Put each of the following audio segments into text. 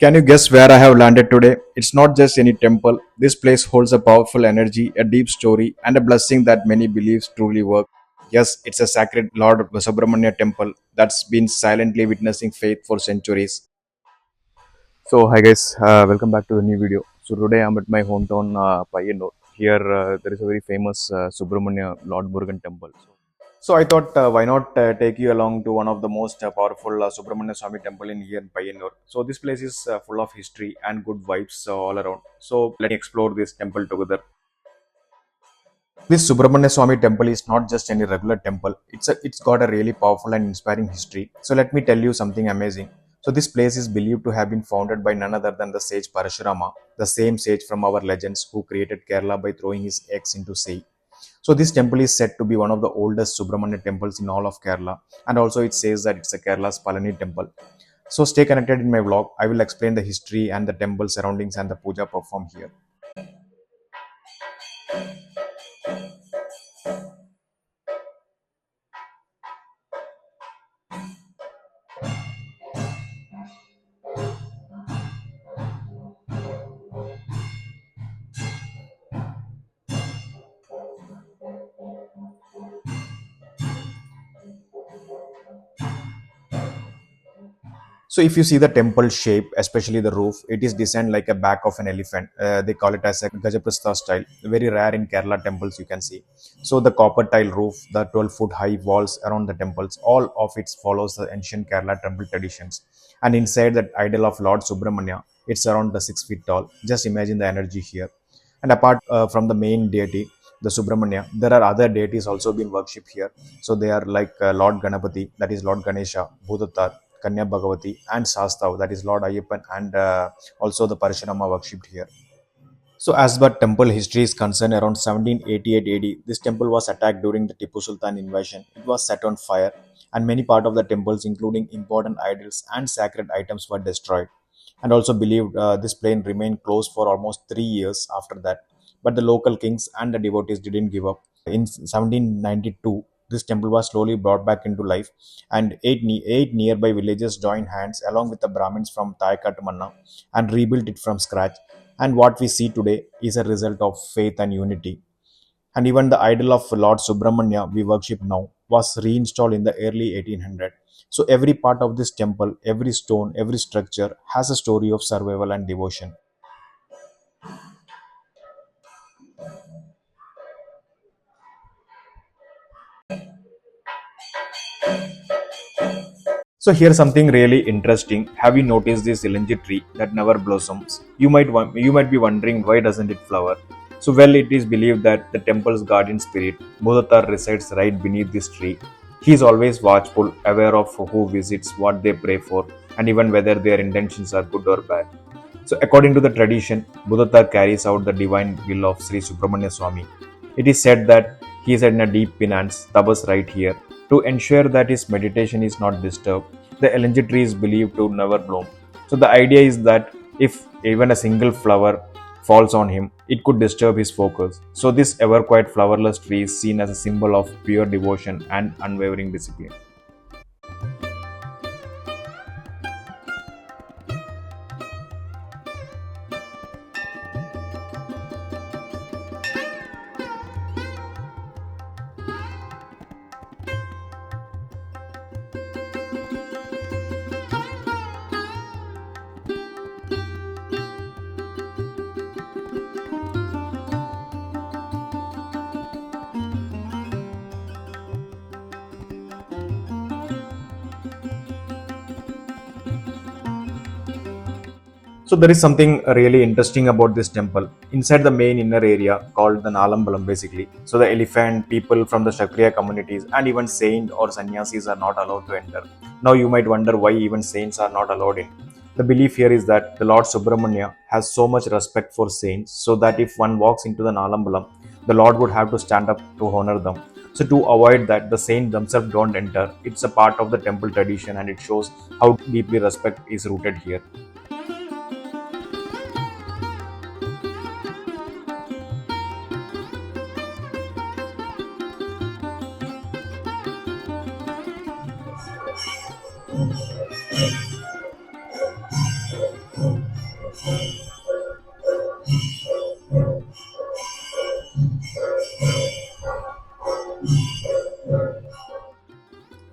Can you guess where I have landed today? It's not just any temple. This place holds a powerful energy, a deep story, and a blessing that many believes truly work. Yes, it's a sacred Lord Subramanya temple that's been silently witnessing faith for centuries. So, hi guys, welcome back to the new video. So, today I'm at my hometown, Payyanur. Here, there is a very famous Subramanya Lord Murugan temple. So I thought, why not take you along to one of the most powerful Subramanya Swami temple in here in Payyanur. So this place is full of history and good vibes all around. So let me explore this temple together. This Subramanya Swami temple is not just any regular temple. It's got a really powerful and inspiring history. So let me tell you something amazing. So this place is believed to have been founded by none other than the sage Parashurama, the same sage from our legends who created Kerala by throwing his eggs into sea. So this temple is said to be one of the oldest Subramanya temples in all of Kerala, and also it says that it's a Kerala's Palani temple. So stay connected in my vlog. I will explain the history and the temple surroundings and the puja performed here. So if you see the temple shape, especially the roof, it is designed like a back of an elephant. They call it as a Gajaprastha style. Very rare in Kerala temples you can see. So the copper tile roof, the 12-foot high walls around the temples, all of it follows the ancient Kerala temple traditions. And inside that idol of Lord Subramanya, it's around the 6 feet tall. Just imagine the energy here. And apart from the main deity, the Subramanya, there are other deities also being worshipped here. So they are like Lord Ganapati, that is Lord Ganesha, Bhudatar, Kanya Bhagavati, and Sastav, that is Lord Ayyappan, and also the Parashurama worshipped here. So, as per temple history is concerned, around 1788 AD, this temple was attacked during the Tipu Sultan invasion. It was set on fire, and many part of the temples, including important idols and sacred items, were destroyed. And also believed this plain remained closed for almost 3 years after that. But the local kings and the devotees didn't give up. In 1792, this temple was slowly brought back into life, and eight nearby villages joined hands along with the Brahmins from Taikatmanna and rebuilt it from scratch. And what we see today is a result of faith and unity. And even the idol of Lord Subramanya we worship now was reinstalled in the early 1800. So every part of this temple, every stone, every structure has a story of survival and devotion. So here's something really interesting. Have you noticed this Ilanji tree that never blossoms? You might be wondering why doesn't it flower? So well, it is believed that the temple's guardian spirit Bhudatar resides right beneath this tree. He is always watchful, aware of who visits, what they pray for, and even whether their intentions are good or bad. So according to the tradition, Bhudatar carries out the divine will of Sri Subramanya Swami. It is said that he is in a deep penance, tabas right here, to ensure that his meditation is not disturbed. The Elanji tree is believed to never bloom. So the idea is that if even a single flower falls on him, it could disturb his focus. So this ever quiet flowerless tree is seen as a symbol of pure devotion and unwavering discipline. So there is something really interesting about this temple. Inside the main inner area called the Nalambalam basically. So the elephant, people from the Shakriya communities and even saint or sannyasis are not allowed to enter. Now you might wonder why even saints are not allowed in. The belief here is that the Lord Subramanya has so much respect for saints so that if one walks into the Nalambalam, the Lord would have to stand up to honor them. So to avoid that, the saints themselves don't enter. It's a part of the temple tradition and it shows how deeply respect is rooted here.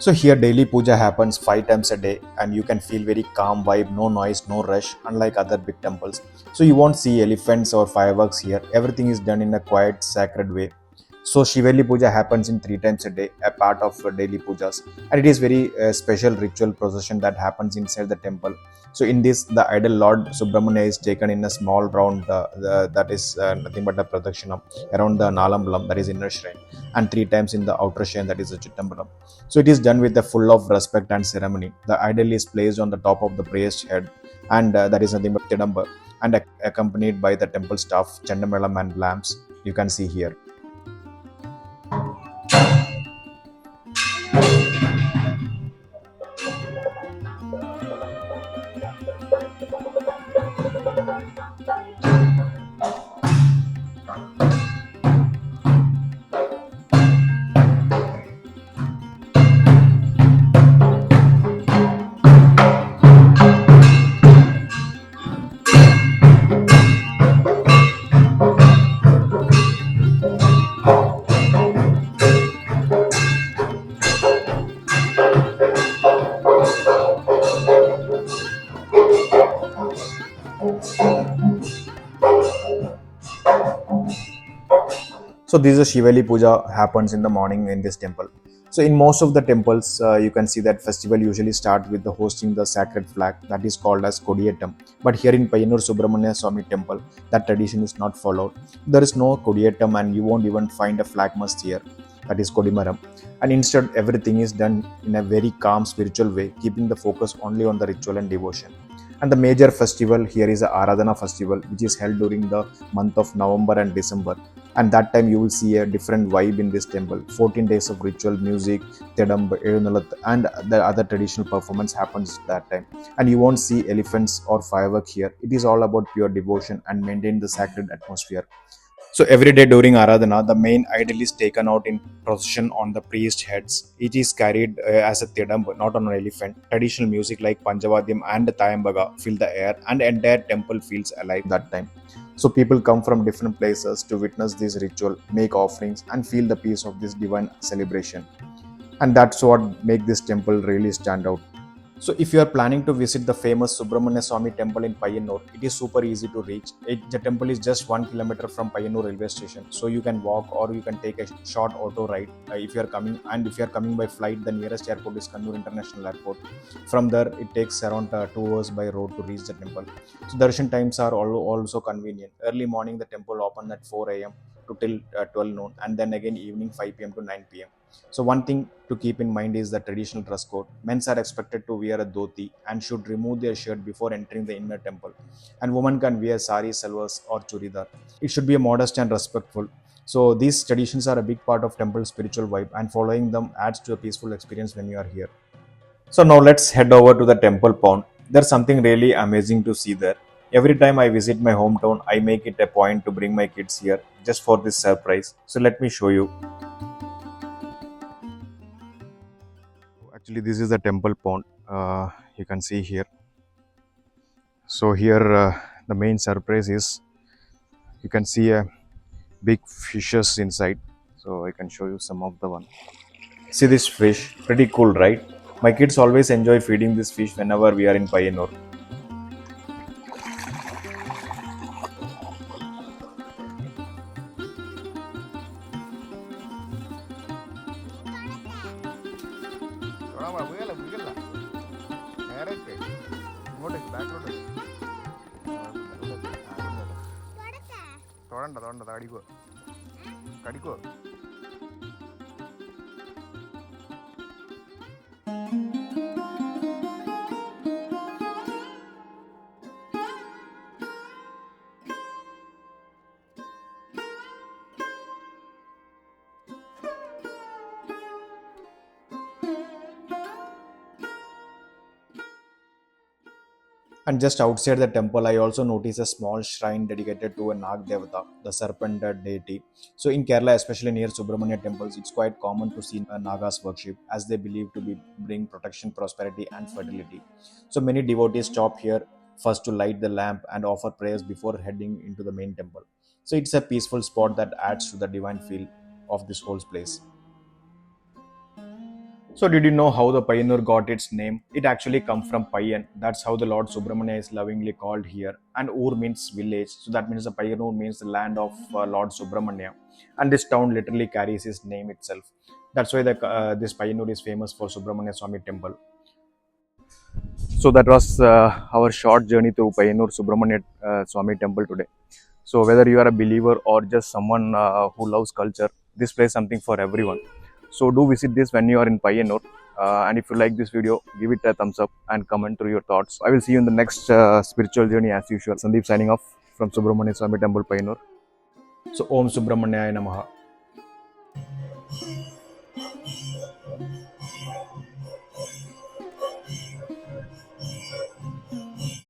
So here daily puja happens 5 times a day and you can feel very calm vibe, no noise, no rush, unlike other big temples. So you won't see elephants or fireworks here. Everything is done in a quiet, sacred way. So Shiveli Puja happens in 3 times a day, a part of daily pujas, and it is very special ritual procession that happens inside the temple. So in this, the idol Lord Subramanya is taken in a small round that is nothing but a pradakshina around the Nalambalam, that is inner shrine, and 3 times in the outer shrine, that is the Chittambalam. So it is done with a full of respect and ceremony. The idol is placed on the top of the priest's head, and that is nothing but Tidamba, and accompanied by the temple staff, Chandamelam and lamps. You can see here. So this is a Shivali Puja happens in the morning in this temple. So in most of the temples, you can see that festival usually start with the hosting the sacred flag that is called as Kodiyatam. But here in Payyanur Subramanya Swami temple, that tradition is not followed. There is no Kodiyatam and you won't even find a flag mast here, that is Kodimaram. And instead everything is done in a very calm spiritual way, keeping the focus only on the ritual and devotion. And the major festival here is the Aradhana festival, which is held during the month of November and December. And that time you will see a different vibe in this temple. 14 days of ritual music, Tedam, Erunalat, and the other traditional performance happens that time. And you won't see elephants or firework here. It is all about pure devotion and maintain the sacred atmosphere. So every day during Aradhana, the main idol is taken out in procession on the priest heads. It is carried as a tidam, not on an elephant. Traditional music like Panjavadyam and Tayambaga fill the air, and the entire temple feels alive that time. So people come from different places to witness this ritual, make offerings, and feel the peace of this divine celebration. And that's what makes this temple really stand out. So if you are planning to visit the famous Subramanya Swami temple in Payyanur, it is super easy to reach. The temple is just 1 kilometer from Payyanur railway station. So you can walk or you can take a short auto ride if you are coming. And if you are coming by flight, the nearest airport is Kannur International Airport. From there, it takes around 2 hours by road to reach the temple. So darshan times are also convenient. Early morning, the temple open at 4 a.m. to till 12 noon, and then again evening 5 p.m. to 9 p.m. So one thing to keep in mind is the traditional dress code. Men are expected to wear a dhoti and should remove their shirt before entering the inner temple. And women can wear sari, salwars or churidar. It should be modest and respectful. So these traditions are a big part of temple spiritual vibe, and following them adds to a peaceful experience when you are here. So now let's head over to the temple pond. There's something really amazing to see there. Every time I visit my hometown, I make it a point to bring my kids here just for this surprise. So let me show you. Actually, this is the temple pond. You can see here. So here, the main surprise is you can see a big fishes inside. So I can show you some of the one. See this fish, pretty cool, right? My kids always enjoy feeding this fish whenever we are in Payyanur. And just outside the temple, I also noticed a small shrine dedicated to a Nag Devata, the serpent deity. So in Kerala, especially near Subramanya temples, it's quite common to see Nagas worship as they believe to be bring protection, prosperity, and fertility. So many devotees stop here first to light the lamp and offer prayers before heading into the main temple. So it's a peaceful spot that adds to the divine feel of this whole place. So did you know how the Payyanur got its name? It actually comes from Payyan. That's how the Lord Subramanya is lovingly called here. And Ur means village. So that means the Payyanur means the land of Lord Subramanya. And this town literally carries his name itself. That's why this Payyanur is famous for Subramanya Swami temple. So that was our short journey through Payyanur Subramanya Swami temple today. So whether you are a believer or just someone who loves culture, this place is something for everyone. So do visit this when you are in Payyanur. And if you like this video, give it a thumbs up and comment through your thoughts. I will see you in the next spiritual journey as usual. Sandeep signing off from Subramanya Swami Temple, Payyanur. So Om Subramanyaya Namaha.